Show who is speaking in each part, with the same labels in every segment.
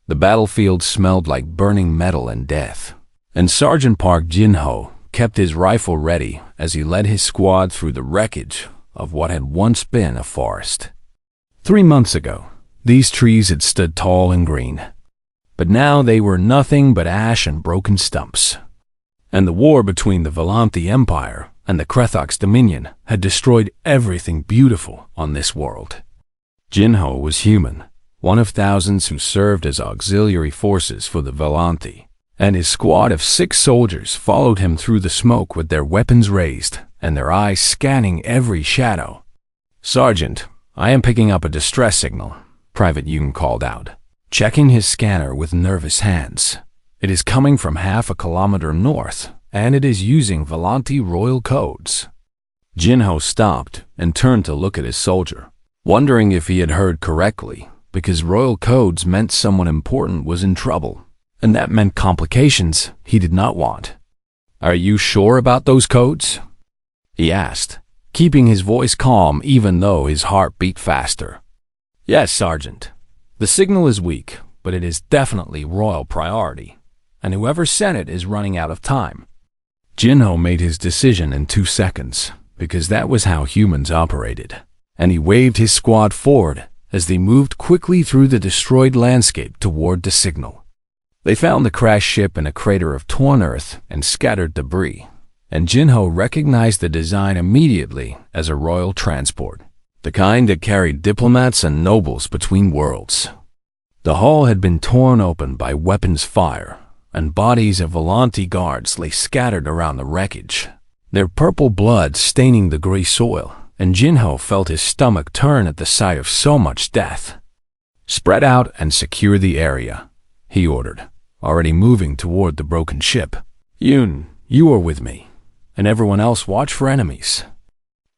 Speaker 1: The battlefield smelled like burning metal and death, and Sergeant Park Jin-ho kept his rifle ready as he led his squad through the wreckage of what had once been a forest. 3 months ago, these trees had stood tall and green, but now they were nothing but ash and broken stumps. And the war between the Volanthi Empire and the Krethox Dominion had destroyed everything beautiful on this world. Jin-ho was human, one of thousands who served as auxiliary forces for the Volanthi, and his squad of 6 soldiers followed him through the smoke with their weapons raised and their eyes scanning every shadow. "Sergeant, I am picking up a distress signal," Private Yoon called out, checking his scanner with nervous hands. "It is coming from half a kilometer north, and it is using Volanthi royal codes." Jin-ho stopped and turned to look at his soldier, wondering if he had heard correctly, because royal codes meant someone important was in trouble, and that meant complications he did not want. "Are you sure about those codes?" he asked, keeping his voice calm even though his heart beat faster. "Yes, Sergeant. The signal is weak, but it is definitely royal priority, and whoever sent it is running out of time." Jin-ho made his decision in 2 seconds, because that was how humans operated, and he waved his squad forward as they moved quickly through the destroyed landscape toward the signal. They found the crashed ship in a crater of torn earth and scattered debris, and Jin-ho recognized the design immediately as a royal transport, the kind that carried diplomats and nobles between worlds. The hull had been torn open by weapons fire, and bodies of Volanthi guards lay scattered around the wreckage, their purple blood staining the gray soil, and Jin-ho felt his stomach turn at the sight of so much death. "Spread out and secure the area," he ordered, already moving toward the broken ship. "Yoon, you are with me, and everyone else watch for enemies."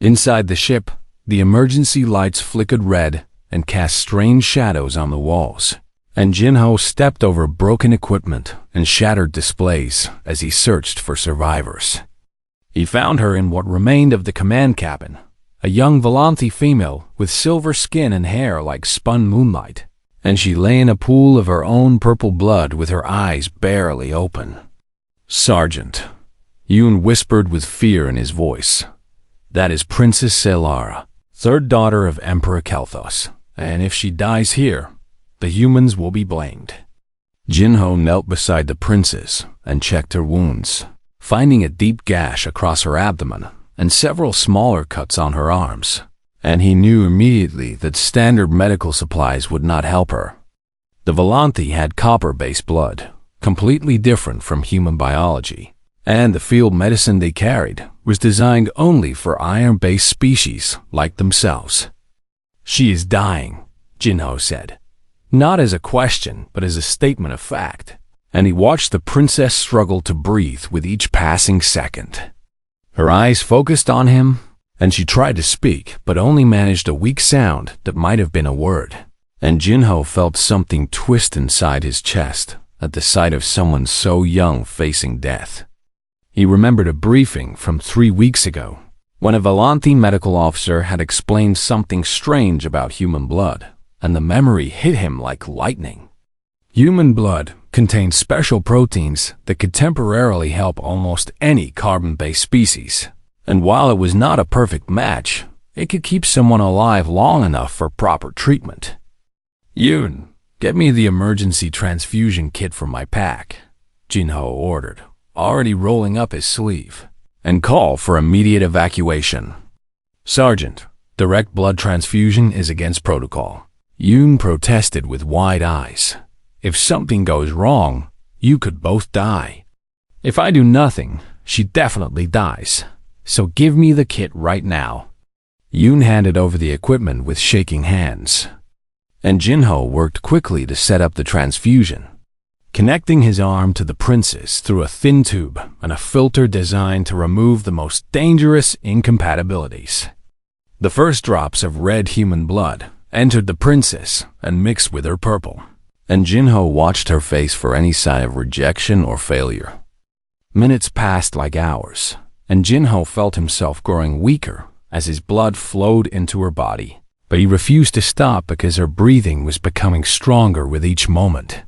Speaker 1: Inside the ship, the emergency lights flickered red and cast strange shadows on the walls, and Jin-ho stepped over broken equipment and shattered displays as he searched for survivors. He found her in what remained of the command cabin, a young Volanthi female with silver skin and hair like spun moonlight, and she lay in a pool of her own purple blood with her eyes barely open. "Sergeant," Yoon whispered with fear in his voice, "that is Princess Selara, 3rd daughter of Emperor Kelthos, and if she dies here, the humans will be blamed." Jin-ho knelt beside the princess and checked her wounds, finding a deep gash across her abdomen and several smaller cuts on her arms, and he knew immediately that standard medical supplies would not help her. The Volanthi had copper-based blood, completely different from human biology, and the field medicine they carried was designed only for iron-based species like themselves. "She is dying," Jin-ho said, not as a question but as a statement of fact, and he watched the princess struggle to breathe with each passing second. Her eyes focused on him, and she tried to speak but only managed a weak sound that might have been a word, and Jin-ho felt something twist inside his chest at the sight of someone so young facing death. He remembered a briefing from 3 weeks ago, when a Volanthi medical officer had explained something strange about human blood, and the memory hit him like lightning. Human blood contained special proteins that could temporarily help almost any carbon-based species, and while it was not a perfect match, it could keep someone alive long enough for proper treatment. "Yoon, get me the emergency transfusion kit from my pack," Jin-ho ordered, already rolling up his sleeve, "and call for immediate evacuation." "Sergeant, direct blood transfusion is against protocol," Yoon protested with wide eyes. "If something goes wrong, you could both die." "If I do nothing, she definitely dies. So give me the kit right now." Yoon handed over the equipment with shaking hands, and Jin-ho worked quickly to set up the transfusion, connecting his arm to the princess through a thin tube and a filter designed to remove the most dangerous incompatibilities. The first drops of red human blood entered the princess and mixed with her purple, and Jin-ho watched her face for any sign of rejection or failure. Minutes passed like hours, and Jin-ho felt himself growing weaker as his blood flowed into her body, but he refused to stop because her breathing was becoming stronger with each moment.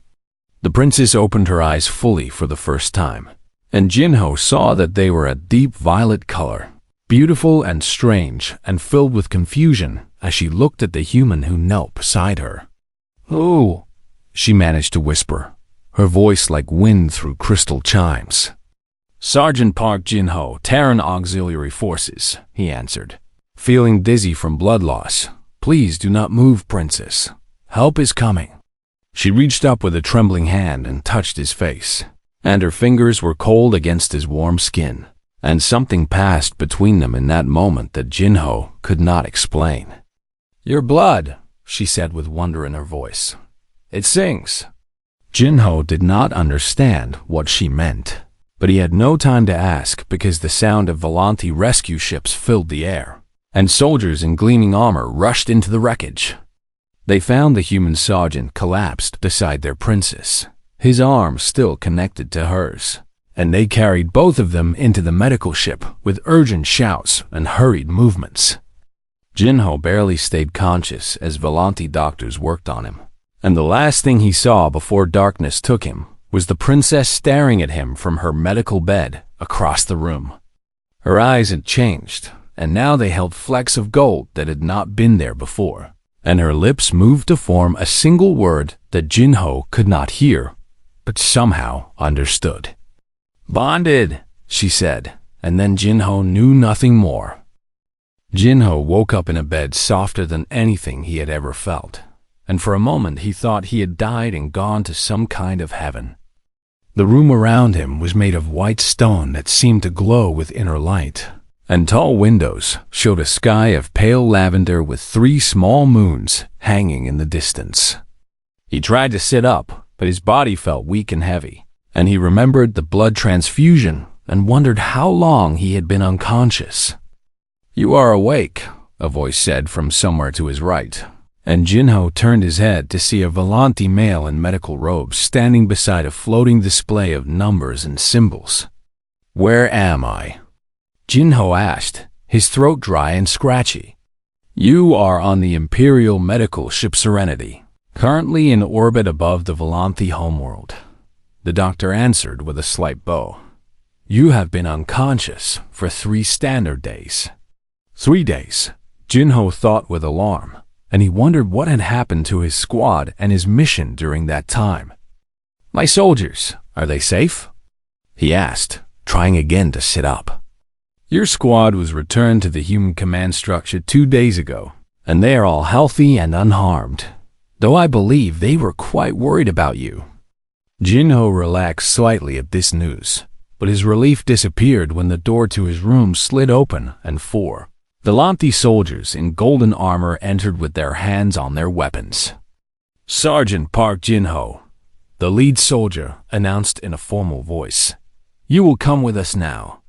Speaker 1: The princess opened her eyes fully for the first time, and Jinho saw that they were a deep violet color, beautiful and strange and filled with confusion as she looked at the human who knelt beside her. "Oh," she managed to whisper, her voice like wind through crystal chimes. "Sergeant Park Jinho, Terran Auxiliary Forces," he answered, feeling dizzy from blood loss. "Please do not move, princess. Help is coming." She reached up with a trembling hand and touched his face, and her fingers were cold against his warm skin, and something passed between them in that moment that Jinho could not explain. "Your blood," she said with wonder in her voice. "It sings." Jinho did not understand what she meant, but he had no time to ask because the sound of Volanti rescue ships filled the air, and soldiers in gleaming armor rushed into the wreckage. They found the human sergeant collapsed beside their princess, his arm still connected to hers, and they carried both of them into the medical ship with urgent shouts and hurried movements. Jinho barely stayed conscious as Volanti doctors worked on him, and the last thing he saw before darkness took him was the princess staring at him from her medical bed across the room. Her eyes had changed, and now they held flecks of gold that had not been there before, and her lips moved to form a single word that Jinho could not hear, but somehow understood. "Bonded," she said, and then Jinho knew nothing more. Jinho woke up in a bed softer than anything he had ever felt, and for a moment he thought he had died and gone to some kind of heaven. The room around him was made of white stone that seemed to glow with inner light, and tall windows showed a sky of pale lavender with 3 small moons hanging in the distance. He tried to sit up, but his body felt weak and heavy, and he remembered the blood transfusion and wondered how long he had been unconscious. "You are awake," a voice said from somewhere to his right, and Jinho turned his head to see a Volanti male in medical robes standing beside a floating display of numbers and symbols. "Where am I?" Jinho asked, his throat dry and scratchy. "You are on the Imperial Medical Ship Serenity, currently in orbit above the Volanti homeworld," the doctor answered with a slight bow. "You have been unconscious for 3 standard days." 3 days, Jinho thought with alarm, and he wondered what had happened to his squad and his mission during that time. "My soldiers, are they safe?" he asked, trying again to sit up. "Your squad was returned to the human command structure 2 days ago, and they are all healthy and unharmed, though I believe they were quite worried about you." Jinho relaxed slightly at this news, but his relief disappeared when the door to his room slid open and 4 Volanti soldiers in golden armor entered with their hands on their weapons. "Sergeant Park Jinho," the lead soldier announced in a formal voice. "You will come with us now."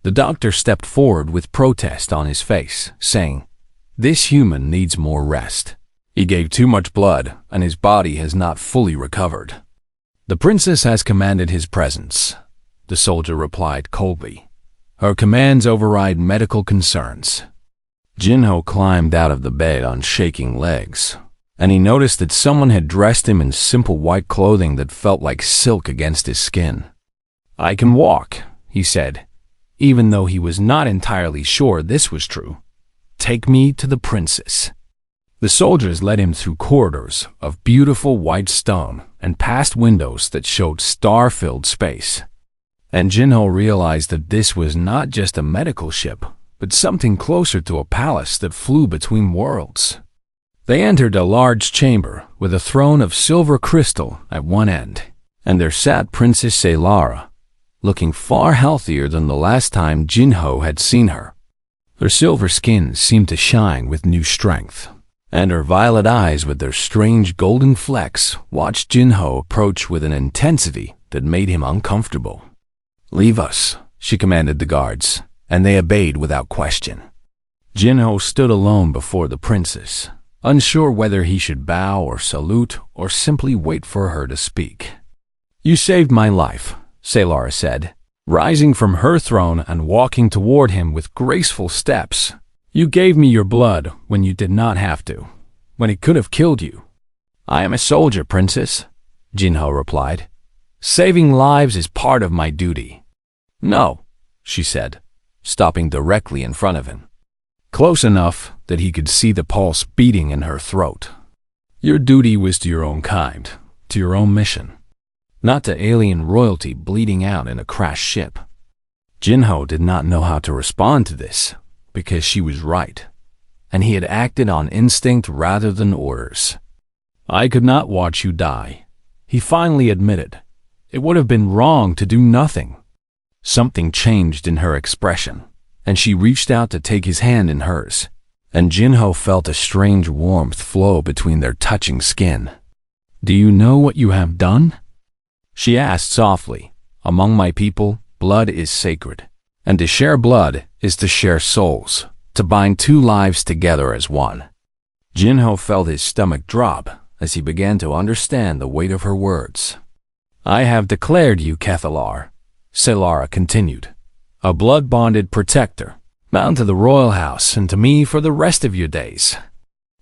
Speaker 1: The doctor stepped forward with protest on his face, saying, "This human needs more rest. He gave too much blood, and his body has not fully recovered." "The princess has commanded his presence," the soldier replied coldly. "Her commands override medical concerns." Jinho climbed out of the bed on shaking legs, and he noticed that someone had dressed him in simple white clothing that felt like silk against his skin. "I can walk," he said, even though he was not entirely sure this was true. "Take me to the princess." The soldiers led him through corridors of beautiful white stone and past windows that showed star-filled space. And Jinho realized that this was not just a medical ship, but something closer to a palace that flew between worlds. They entered a large chamber with a throne of silver crystal at one end, and there sat Princess Saylara, looking far healthier than the last time Jinho had seen her. Her silver skin seemed to shine with new strength, and her violet eyes with their strange golden flecks watched Jinho approach with an intensity that made him uncomfortable. "Leave us," she commanded the guards, and they obeyed without question. Jinho stood alone before the princess, unsure whether he should bow or salute or simply wait for her to speak. "You saved my life," Saylara said, rising from her throne and walking toward him with graceful steps. "You gave me your blood when you did not have to, when it could have killed you." "I am a soldier, princess," Jinho replied. Saving lives is part of my duty. No, she said, stopping directly in front of him, close enough that he could see the pulse beating in her throat. Your duty was to your own kind, to your own mission, not to alien royalty bleeding out in a crashed ship. Jinho did not know how to respond to this, because she was right, and he had acted on instinct rather than orders. I could not watch you die, he finally admitted. It would have been wrong to do nothing. Something changed in her expression, and she reached out to take his hand in hers, and Jinho felt a strange warmth flow between their touching skin. Do you know what you have done? She asked softly. Among my people, blood is sacred, and to share blood is to share souls, to bind two lives together as one. Jinho felt his stomach drop as he began to understand the weight of her words. I have declared you Kethalar, Selara continued, a blood-bonded protector, bound to the royal house and to me for the rest of your days.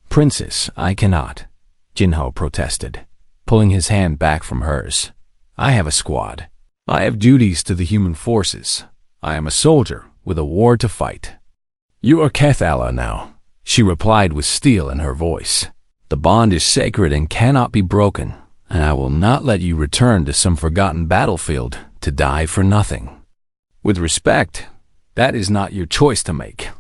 Speaker 1: Princess, I cannot, Jinho protested, pulling his hand back from hers. I have a squad. I have duties to the human forces. I am a soldier with a war to fight. You are Kethala now, she replied with steel in her voice. The bond is sacred and cannot be broken, and I will not let you return to some forgotten battlefield to die for nothing. With respect, that is not your choice to make.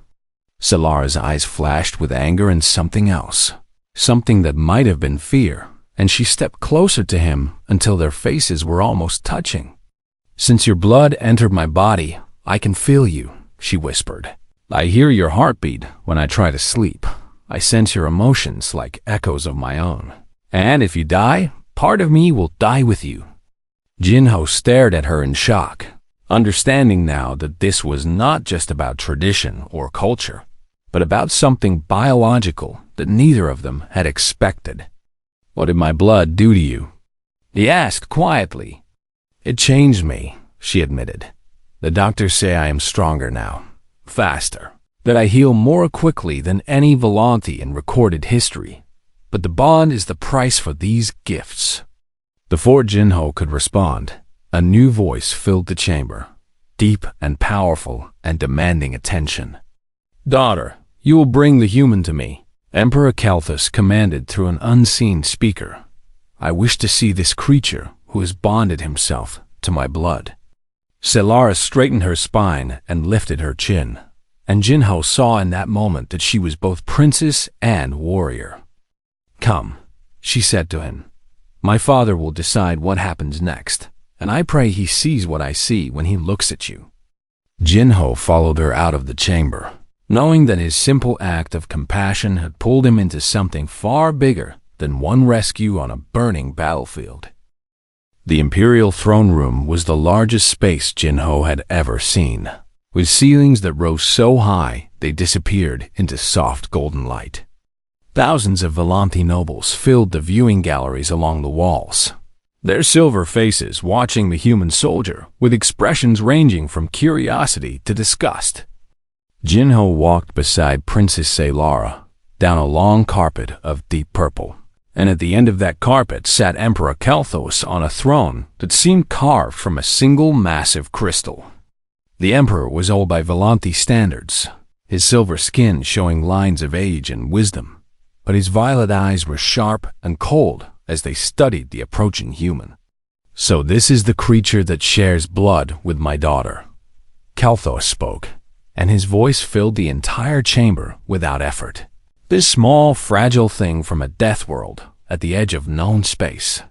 Speaker 1: Selara's eyes flashed with anger and something else, something that might have been fear, and she stepped closer to him until their faces were almost touching. Since your blood entered my body, I can feel you, she whispered. I hear your heartbeat when I try to sleep. I sense your emotions like echoes of my own. And if you die, part of me will die with you. Jinho stared at her in shock, understanding now that this was not just about tradition or culture, but about something biological that neither of them had expected. What did my blood do to you? He asked quietly. It changed me, she admitted. The doctors say I am stronger now, faster, that I heal more quickly than any Volante in recorded history. But the bond is the price for these gifts. Before Jinho could respond, a new voice filled the chamber, deep and powerful and demanding attention. Daughter, you will bring the human to me, Emperor Kalthus commanded through an unseen speaker. I wish to see this creature who has bonded himself to my blood. Selara straightened her spine and lifted her chin, and Jinho saw in that moment that she was both princess and warrior. Come, she said to him. My father will decide what happens next, and I pray he sees what I see when he looks at you. Jinho followed her out of the chamber, knowing that his simple act of compassion had pulled him into something far bigger than one rescue on a burning battlefield. The Imperial throne room was the largest space Jinho had ever seen, with ceilings that rose so high they disappeared into soft golden light. Thousands of Volante nobles filled the viewing galleries along the walls, their silver faces watching the human soldier with expressions ranging from curiosity to disgust. Jinho walked beside Princess Selara down a long carpet of deep purple, and at the end of that carpet sat Emperor Kalthos on a throne that seemed carved from a single massive crystal. The emperor was old by Volante standards, his silver skin showing lines of age and wisdom, but his violet eyes were sharp and cold as they studied the approaching human. So this is the creature that shares blood with my daughter. Kalthos spoke, and his voice filled the entire chamber without effort. This small, fragile thing from a death world at the edge of known space.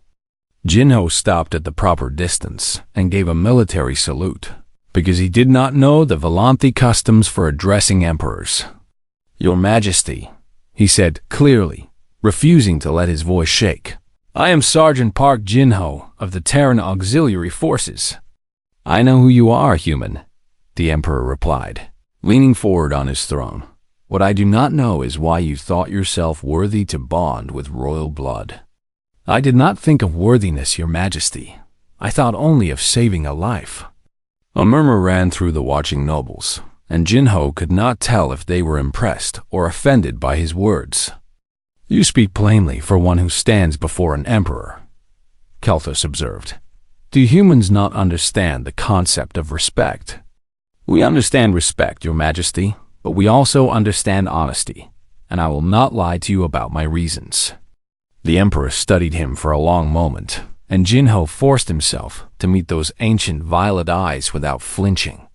Speaker 1: Jinho stopped at the proper distance and gave a military salute, because he did not know the Volante customs for addressing emperors. Your Majesty, he said clearly, refusing to let his voice shake. I am Sergeant Park Jinho of the Terran Auxiliary Forces. I know who you are, human, the Emperor replied, leaning forward on his throne. What I do not know is why you thought yourself worthy to bond with royal blood. I did not think of worthiness, Your Majesty. I thought only of saving a life. A murmur ran through the watching nobles, and Jinho could not tell if they were impressed or offended by his words. You speak plainly for one who stands before an emperor. Kelthos observed. Do humans not understand the concept of respect? We understand respect, Your Majesty, but we also understand honesty, and I will not lie to you about my reasons. The Emperor studied him for a long moment, and Jinho forced himself to meet those ancient violet eyes without flinching.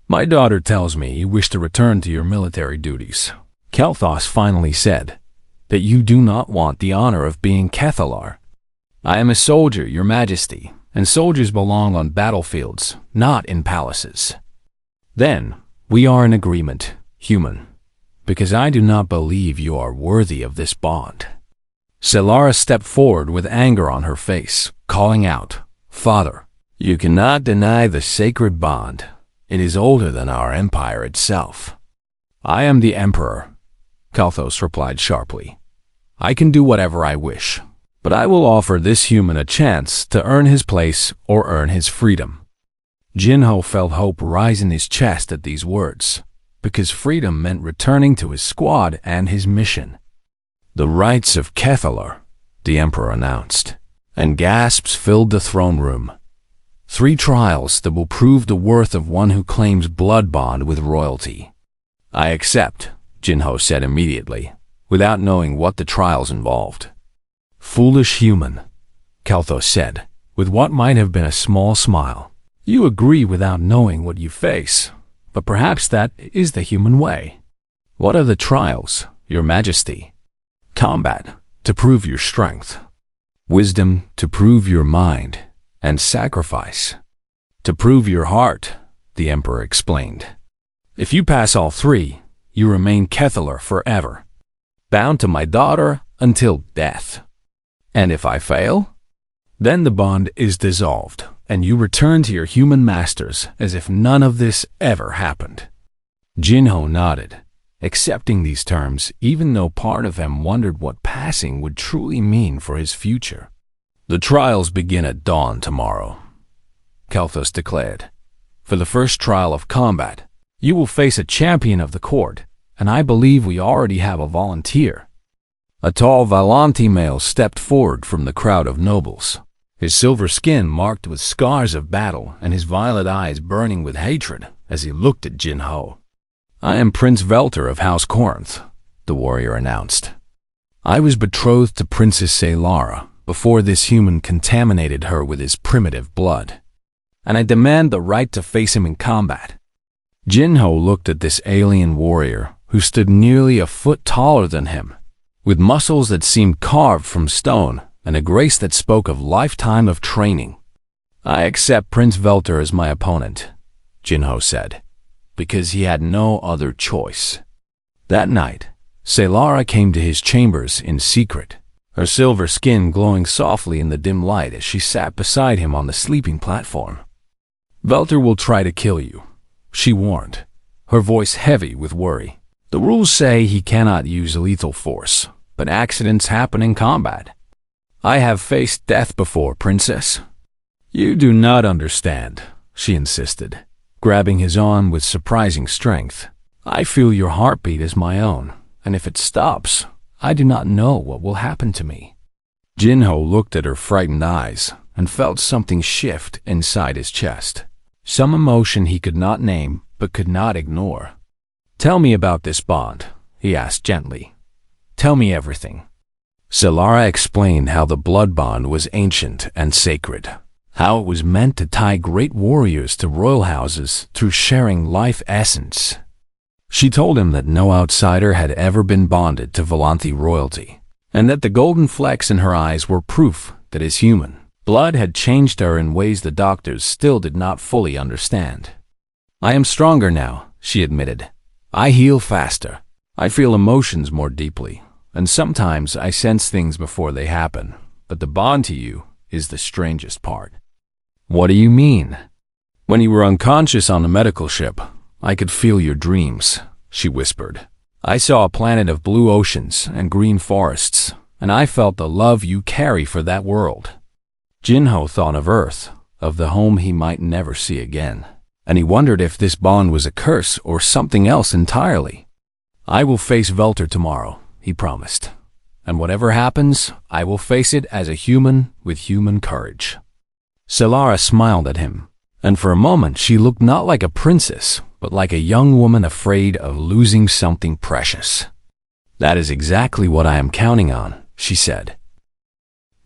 Speaker 1: My daughter tells me you wish to return to your military duties. Kelthos finally said that you do not want the honor of being Kethalar. I am a soldier, Your Majesty, and soldiers belong on battlefields, not in palaces. Then, we are in agreement, human, because I do not believe you are worthy of this bond. Selara stepped forward with anger on her face, calling out, Father, you cannot deny the sacred bond. It is older than our empire itself. I am the Emperor, Kelthos replied sharply. I can do whatever I wish, but I will offer this human a chance to earn his place or earn his freedom. Jinho felt hope rise in his chest at these words, because freedom meant returning to his squad and his mission. The rights of Kethalar, the Emperor announced, and gasps filled the throne room. 3 trials that will prove the worth of one who claims blood bond with royalty. I accept, Jinho said immediately, without knowing what the trials involved. Foolish human, Kelthos said, with what might have been a small smile. You agree without knowing what you face, but perhaps that is the human way. What are the trials, Your Majesty? Combat, to prove your strength. Wisdom, to prove your mind. And sacrifice, to prove your heart, the Emperor explained. If you pass all 3, you remain Kethalar forever, bound to my daughter until death. And if I fail, then the bond is dissolved, and you return to your human masters as if none of this ever happened. Jinho nodded, accepting these terms even though part of him wondered what passing would truly mean for his future. The trials begin at dawn tomorrow, Kelthos declared. For the first trial of combat, you will face a champion of the court, and I believe we already have a volunteer. A tall Valanti male stepped forward from the crowd of nobles, his silver skin marked with scars of battle and his violet eyes burning with hatred as he looked at Jinho. I am Prince Velter of House Corinth, the warrior announced. I was betrothed to Princess Selara before this human contaminated her with his primitive blood, and I demand the right to face him in combat. Jinho looked at this alien warrior who stood nearly a foot taller than him, with muscles that seemed carved from stone and a grace that spoke of lifetime of training. I accept Prince Velter as my opponent, Jinho said, because he had no other choice. That night, Selara came to his chambers in secret, her silver skin glowing softly in the dim light as she sat beside him on the sleeping platform. Velter will try to kill you, she warned, her voice heavy with worry. The rules say he cannot use lethal force, but accidents happen in combat. I have faced death before, Princess. You do not understand, she insisted, grabbing his arm with surprising strength. I feel your heartbeat as my own, and if it stops, I do not know what will happen to me. Jinho looked at her frightened eyes and felt something shift inside his chest, some emotion he could not name but could not ignore. Tell me about this bond, he asked gently. Tell me everything. Selara explained how the blood bond was ancient and sacred, how it was meant to tie great warriors to royal houses through sharing life essence. She told him that no outsider had ever been bonded to Valanthi royalty, and that the golden flecks in her eyes were proof that his human blood had changed her in ways the doctors still did not fully understand. I am stronger now, she admitted. I heal faster. I feel emotions more deeply, and sometimes I sense things before they happen, but the bond to you is the strangest part. What do you mean? When you were unconscious on the medical ship, I could feel your dreams, she whispered. I saw a planet of blue oceans and green forests, and I felt the love you carry for that world. Jinho thought of Earth, of the home he might never see again, and he wondered if this bond was a curse or something else entirely. I will face Velter tomorrow, he promised, and whatever happens, I will face it as a human with human courage." Solara smiled at him, and for a moment she looked not like a princess, but like a young woman afraid of losing something precious. "That is exactly what I am counting on," she said.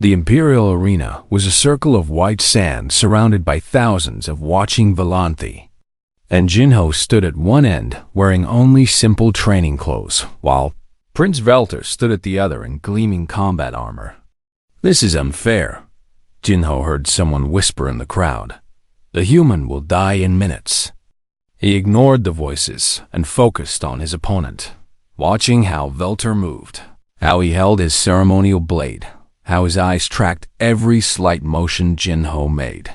Speaker 1: The Imperial Arena was a circle of white sand surrounded by thousands of watching Volanthi, and Jinho stood at one end wearing only simple training clothes, while Prince Velter stood at the other in gleaming combat armor. "This is unfair," Jinho heard someone whisper in the crowd. "The human will die in minutes." He ignored the voices and focused on his opponent, watching how Velter moved, how he held his ceremonial blade, how his eyes tracked every slight motion Jinho made.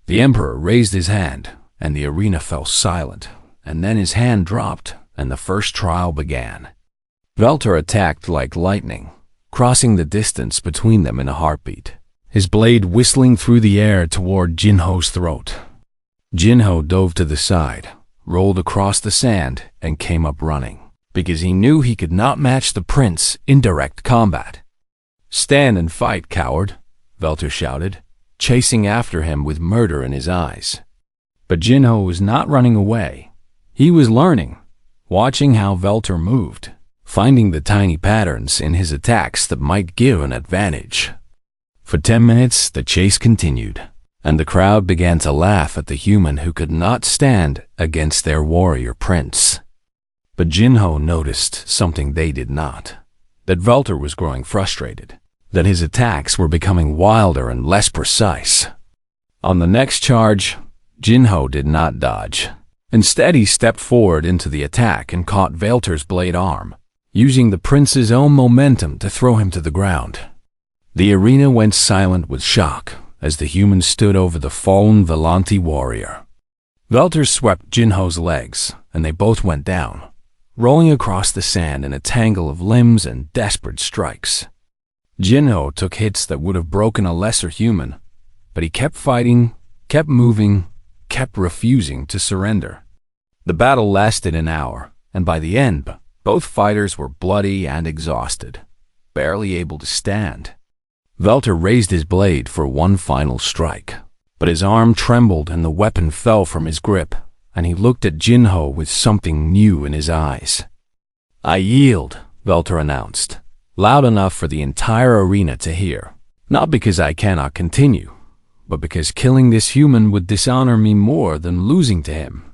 Speaker 1: The Emperor raised his hand, and the arena fell silent, and then his hand dropped, and the first trial began. Velter attacked like lightning, crossing the distance between them in a heartbeat, his blade whistling through the air toward Jinho's throat. Jinho dove to the side, rolled across the sand, and came up running, because he knew he could not match the prince in direct combat. "Stand and fight, coward," Velter shouted, chasing after him with murder in his eyes. But Jinho was not running away. He was learning, watching how Velter moved, finding the tiny patterns in his attacks that might give an advantage. For 10 minutes, the chase continued, and the crowd began to laugh at the human who could not stand against their warrior prince. But Jinho noticed something they did not, that Velter was growing frustrated, that his attacks were becoming wilder and less precise. On the next charge, Jinho did not dodge. Instead, he stepped forward into the attack and caught Velter's blade arm, using the prince's own momentum to throw him to the ground. The arena went silent with shock as the human stood over the fallen Volanthi warrior. Velter swept Jinho's legs, and they both went down, rolling across the sand in a tangle of limbs and desperate strikes. Jinho took hits that would have broken a lesser human, but he kept fighting, kept moving, kept refusing to surrender. The battle lasted an hour, and by the end, both fighters were bloody and exhausted, barely able to stand. Velter raised his blade for one final strike, but his arm trembled and the weapon fell from his grip, and he looked at Jinho with something new in his eyes. "I yield," Velter announced, loud enough for the entire arena to hear. "Not because I cannot continue, but because killing this human would dishonor me more than losing to him."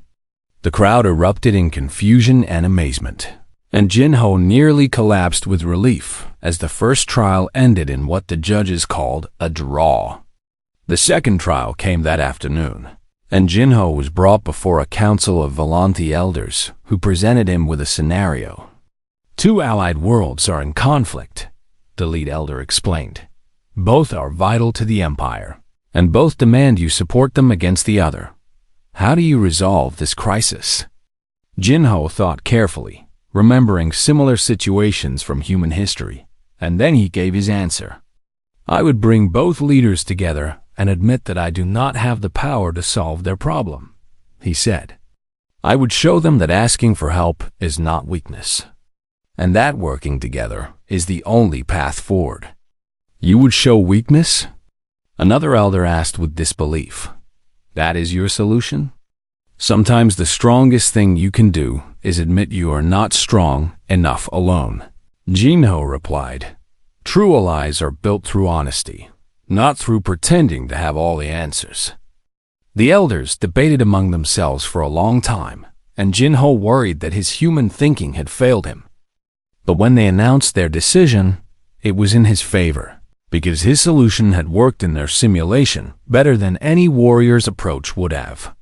Speaker 1: The crowd erupted in confusion and amazement, and Jinho nearly collapsed with relief as the first trial ended in what the judges called a draw. The second trial came that afternoon, and Jinho was brought before a council of Volanthi elders who presented him with a scenario. "Two allied worlds are in conflict," the lead elder explained. "Both are vital to the Empire, and both demand you support them against the other. How do you resolve this crisis?" Jinho thought carefully, remembering similar situations from human history, and then he gave his answer. "I would bring both leaders together and admit that I do not have the power to solve their problem," he said. "I would show them that asking for help is not weakness, and that working together is the only path forward." "You would show weakness?" Another elder asked with disbelief. "That is your solution?" "Sometimes the strongest thing you can do is admit you are not strong enough alone," Jinho replied. "True allies are built through honesty, not through pretending to have all the answers." The elders debated among themselves for a long time, and Jinho worried that his human thinking had failed him. But when they announced their decision, it was in his favor, because his solution had worked in their simulation better than any warrior's approach would have.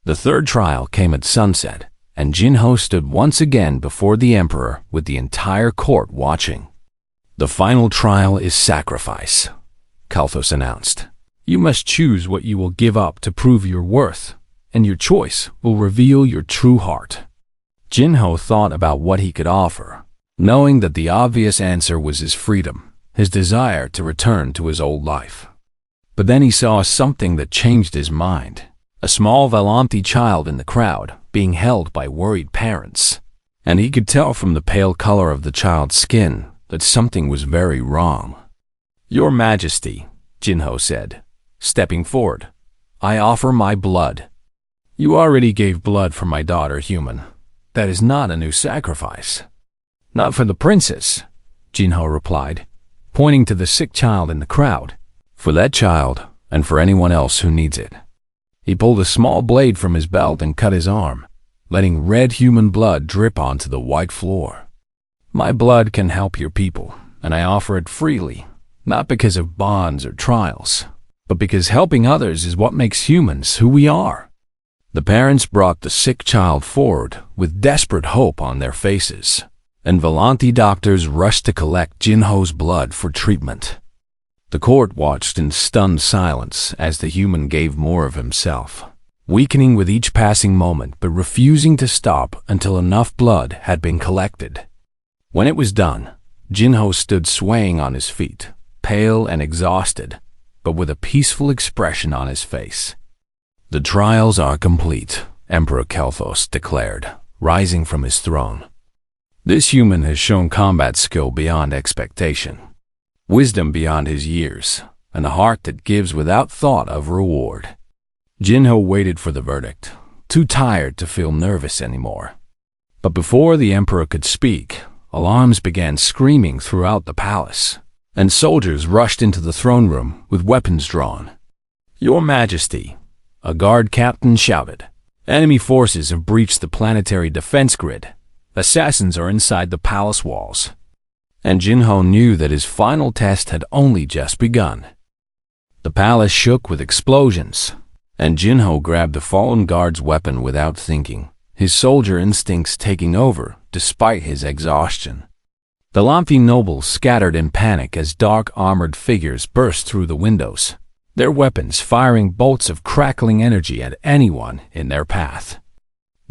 Speaker 1: The third trial came at sunset, and Jinho stood once again before the Emperor with the entire court watching. "The final trial is sacrifice," Kalthos announced. "You must choose what you will give up to prove your worth, and your choice will reveal your true heart." Jinho thought about what he could offer, knowing that the obvious answer was his freedom, his desire to return to his old life. But then he saw something that changed his mind. A small Volanthi child in the crowd, being held by worried parents. And he could tell from the pale color of the child's skin that something was very wrong. "Your Majesty," Jinho said, stepping forward, "I offer my blood." "You already gave blood for my daughter, human. That is not a new sacrifice." "Not for the princess," Jinho replied, pointing to the sick child in the crowd. "For that child, and for anyone else who needs it." He pulled a small blade from his belt and cut his arm, letting red human blood drip onto the white floor. "My blood can help your people, and I offer it freely, not because of bonds or trials, but because helping others is what makes humans who we are." The parents brought the sick child forward with desperate hope on their faces, and Volanti doctors rushed to collect Jinho's blood for treatment. The court watched in stunned silence as the human gave more of himself, weakening with each passing moment but refusing to stop until enough blood had been collected. When it was done, Jinho stood swaying on his feet, pale and exhausted, but with a peaceful expression on his face. "The trials are complete," Emperor Kelthos declared, rising from his throne. "This human has shown combat skill beyond expectation, wisdom beyond his years, and a heart that gives without thought of reward." Jinho waited for the verdict, too tired to feel nervous anymore. But before the emperor could speak, alarms began screaming throughout the palace, and soldiers rushed into the throne room with weapons drawn. "Your Majesty," a guard captain shouted, "enemy forces have breached the planetary defense grid. Assassins are inside the palace walls." And Jinho knew that his final test had only just begun. The palace shook with explosions, and Jinho grabbed the fallen guard's weapon without thinking, his soldier instincts taking over despite his exhaustion. The Lamfi nobles scattered in panic as dark armored figures burst through the windows, their weapons firing bolts of crackling energy at anyone in their path.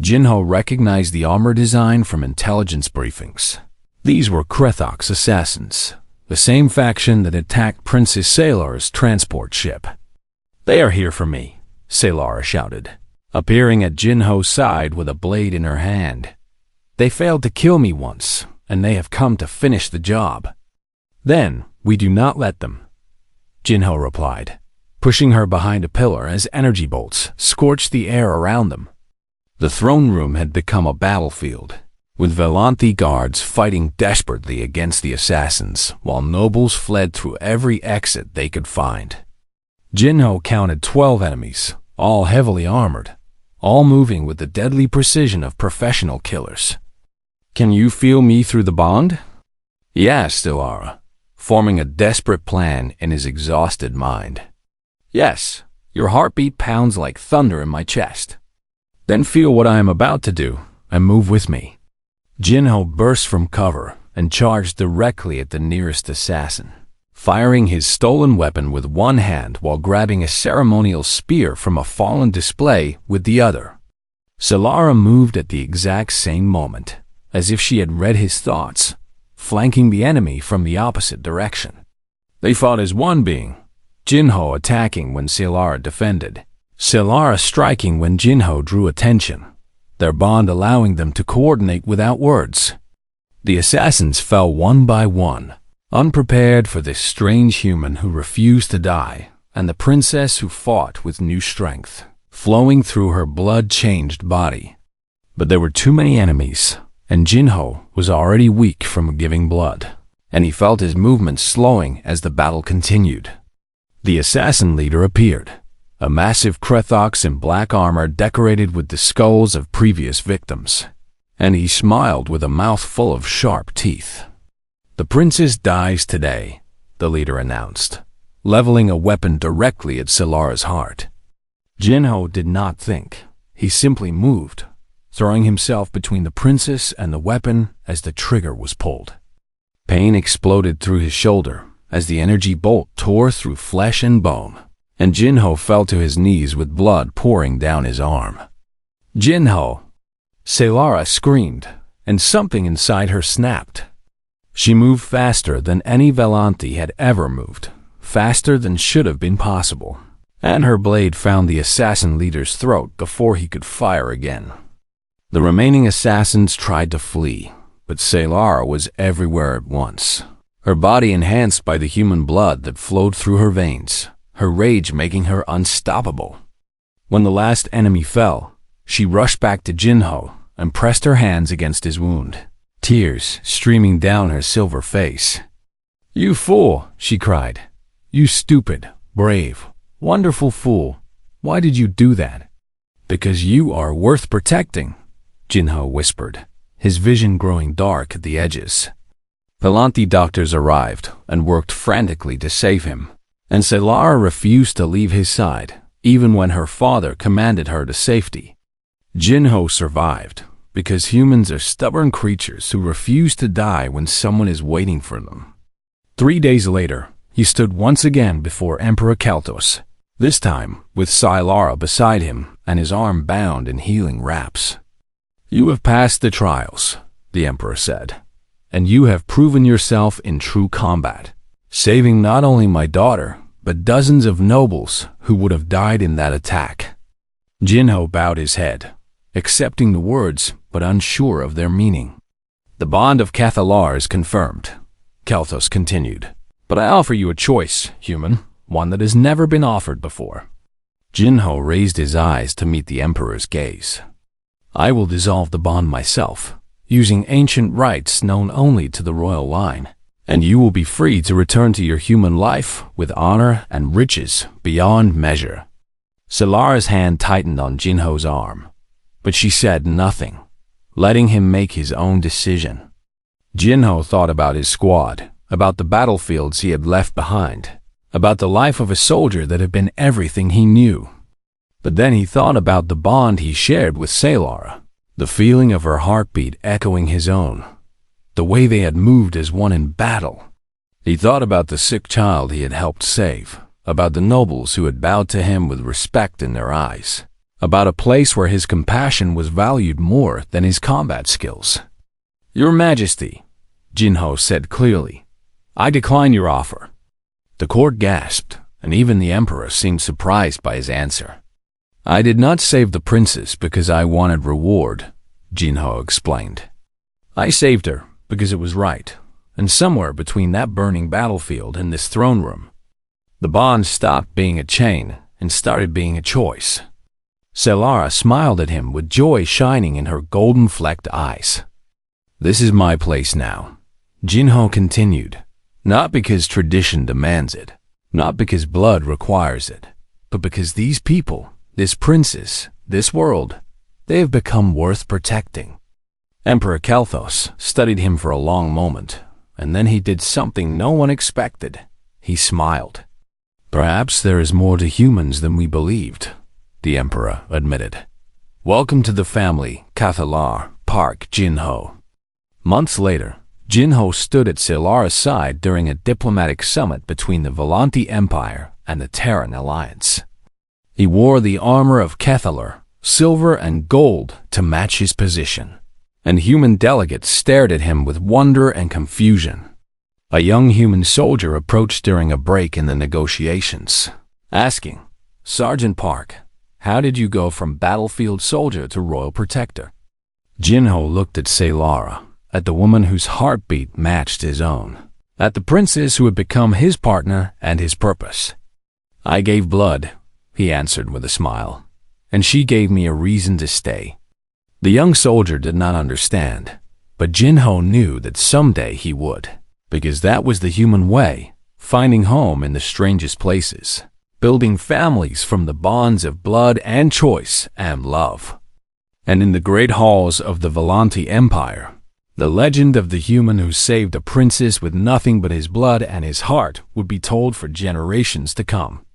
Speaker 1: Jinho recognized the armor design from intelligence briefings. These were Krethok's assassins, the same faction that attacked Princess Salar's transport ship. "They are here for me," Salara shouted, appearing at Jinho's side with a blade in her hand. "They failed to kill me once, and they have come to finish the job." "Then we do not let them," Jinho replied, pushing her behind a pillar as energy bolts scorched the air around them. The throne room had become a battlefield, with Volanti guards fighting desperately against the assassins, while nobles fled through every exit they could find. Jinho counted 12 enemies, all heavily armored, all moving with the deadly precision of professional killers. "Can you feel me through the bond?" he asked Ilara, forming a desperate plan in his exhausted mind. "Yes, your heartbeat pounds like thunder in my chest." "Then feel what I am about to do, and move with me." Jinho burst from cover and charged directly at the nearest assassin, firing his stolen weapon with one hand while grabbing a ceremonial spear from a fallen display with the other. Salara moved at the exact same moment, as if she had read his thoughts, flanking the enemy from the opposite direction. They fought as one being, Jinho attacking when Salara defended, Salara striking when Jinho drew attention, their bond allowing them to coordinate without words. The assassins fell one by one, unprepared for this strange human who refused to die, and the princess who fought with new strength, flowing through her blood-changed body. But there were too many enemies, and Jinho was already weak from giving blood, and he felt his movements slowing as the battle continued. The assassin leader appeared, a massive Krethok in black armor decorated with the skulls of previous victims, and he smiled with a mouth full of sharp teeth. "The princess dies today," the leader announced, leveling a weapon directly at Salara's heart. Jinho did not think. He simply moved, throwing himself between the princess and the weapon as the trigger was pulled. Pain exploded through his shoulder as the energy bolt tore through flesh and bone, and Jinho fell to his knees with blood pouring down his arm. "Jinho!" Salara screamed, and something inside her snapped. She moved faster than any Volanti had ever moved, faster than should have been possible, and her blade found the assassin leader's throat before he could fire again. The remaining assassins tried to flee, but Salara was everywhere at once. Her body enhanced by the human blood that flowed through her veins, her rage making her unstoppable. When the last enemy fell, she rushed back to Jinho and pressed her hands against his wound, tears streaming down her silver face. "You fool," she cried. "You stupid, brave, wonderful fool. Why did you do that?" "Because you are worth protecting," Jinho whispered, his vision growing dark at the edges. Volanti doctors arrived and worked frantically to save him, and Salara refused to leave his side, even when her father commanded her to safety. Jinho survived, because humans are stubborn creatures who refuse to die when someone is waiting for them. 3 days later, he stood once again before Emperor Keltos, this time with Salara beside him and his arm bound in healing wraps. "You have passed the trials," the Emperor said, "and you have proven yourself in true combat, saving not only my daughter, but dozens of nobles who would have died in that attack." Jinho bowed his head, accepting the words but unsure of their meaning. "The bond of Cathalar is confirmed," Keltos continued, "but I offer you a choice, human, one that has never been offered before." Jinho raised his eyes to meet the Emperor's gaze. "I will dissolve the bond myself, using ancient rites known only to the royal line, and you will be free to return to your human life with honor and riches beyond measure." Salara's hand tightened on Jinho's arm, but she said nothing, letting him make his own decision. Jinho thought about his squad, about the battlefields he had left behind, about the life of a soldier that had been everything he knew. But then he thought about the bond he shared with Salara, the feeling of her heartbeat echoing his own, the way they had moved as one in battle. He thought about the sick child he had helped save, about the nobles who had bowed to him with respect in their eyes, about a place where his compassion was valued more than his combat skills. "Your Majesty," Jinho said clearly, "I decline your offer." The court gasped, and even the Emperor seemed surprised by his answer. "I did not save the princess because I wanted reward," Jinho explained. "I saved her because it was right, and somewhere between that burning battlefield and this throne room, the bond stopped being a chain and started being a choice." Salara smiled at him with joy shining in her golden-flecked eyes. "This is my place now," Jinho continued, "not because tradition demands it, not because blood requires it, but because these people, this princess, this world, they have become worth protecting." Emperor Kelthos studied him for a long moment, and then he did something no one expected. He smiled. "Perhaps there is more to humans than we believed," the Emperor admitted. "Welcome to the family, Cathalar, Park Jinho." Months later, Jinho stood at Salara's side during a diplomatic summit between the Volanti Empire and the Terran Alliance. He wore the armor of Cathalar, silver and gold, to match his position, and human delegates stared at him with wonder and confusion. A young human soldier approached during a break in the negotiations, asking, "Sergeant Park, how did you go from battlefield soldier to royal protector?" Jinho looked at Salara, at the woman whose heartbeat matched his own, at the princess who had become his partner and his purpose. "I gave blood," he answered with a smile, "and she gave me a reason to stay." The young soldier did not understand, but Jinho knew that someday he would, because that was the human way, finding home in the strangest places, building families from the bonds of blood and choice and love. And in the great halls of the Volanti Empire, the legend of the human who saved a princess with nothing but his blood and his heart would be told for generations to come.